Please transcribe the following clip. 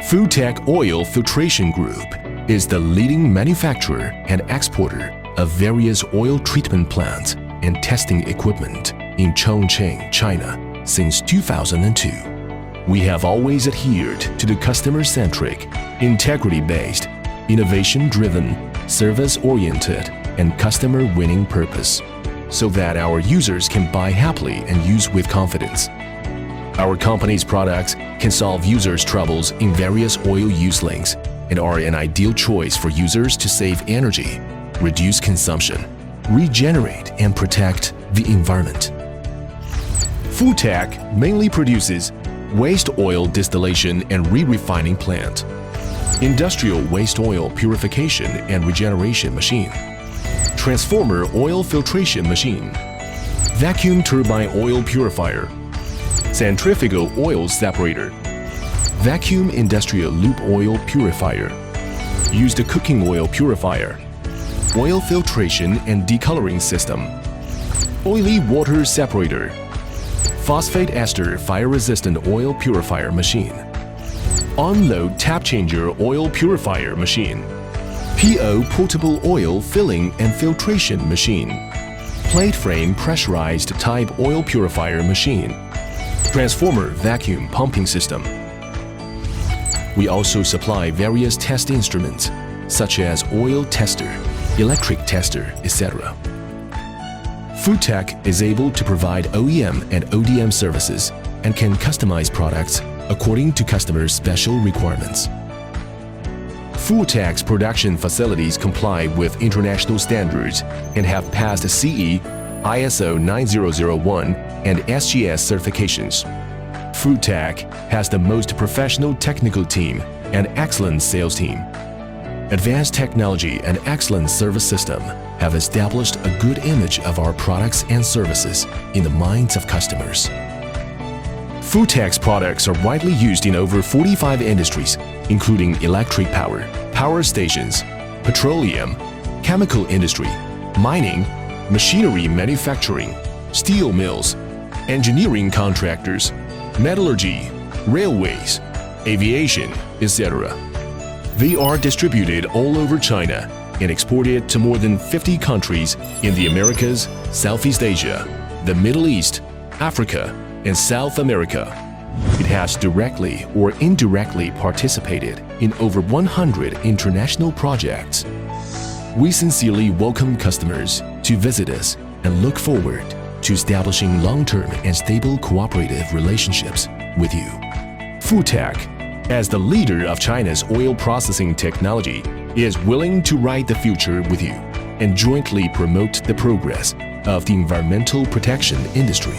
FUOOTECH Oil Filtration Group is the leading manufacturer and exporter of various oil treatment plants and testing equipment in Chongqing, China since 2002. We have always adhered to the customer-centric, integrity-based, innovation-driven, service-oriented, and customer-winning purpose, so that our users can buy happily and use with confidence. Our company's products can solve users' troubles in various oil use lengths and are an ideal choice for users to save energy, reduce consumption, regenerate, and protect the environment. FUOOTECH mainly produces waste oil distillation and re-refining plant, industrial waste oil purification and regeneration machine, transformer oil filtration machine, vacuum turbine oil purifier, centrifugal oil separator, vacuum industrial lube oil purifier, used cooking oil purifier, oil filtration and decoloring system, oily water separator, phosphate ester fire-resistant oil purifier machine, on-load tap changer oil purifier machine, PO portable oil filling and filtration machine, plate frame pressurized type oil purifier machine, transformer vacuum pumping system. We also supply various test instruments such as oil tester, electric tester, etc. FUOOTECH is able to provide OEM and ODM services and can customize products according to customers' special requirements. FUOOTECH's production facilities comply with international standards and have passed CE, ISO 9001, and SGS certifications. FUOOTECH has the most professional technical team and excellent sales team. Advanced technology and excellent service system have established a good image of our products and services in the minds of customers. FUOOTECH's products are widely used in over 45 industries, including electric power, power stations, petroleum, chemical industry, mining, machinery manufacturing, steel mills, engineering contractors, metallurgy, railways, aviation, etc. They are distributed all over China and exported to more than 50 countries in the Americas, Southeast Asia, the Middle East, Africa, and South America. It has directly or indirectly participated in over 100 international projects. We sincerely welcome customers to visit us and look forward to establishing long-term and stable cooperative relationships with you. FUOOTECH, as the leader of China's oil processing technology, is willing to write the future with you and jointly promote the progress of the environmental protection industry.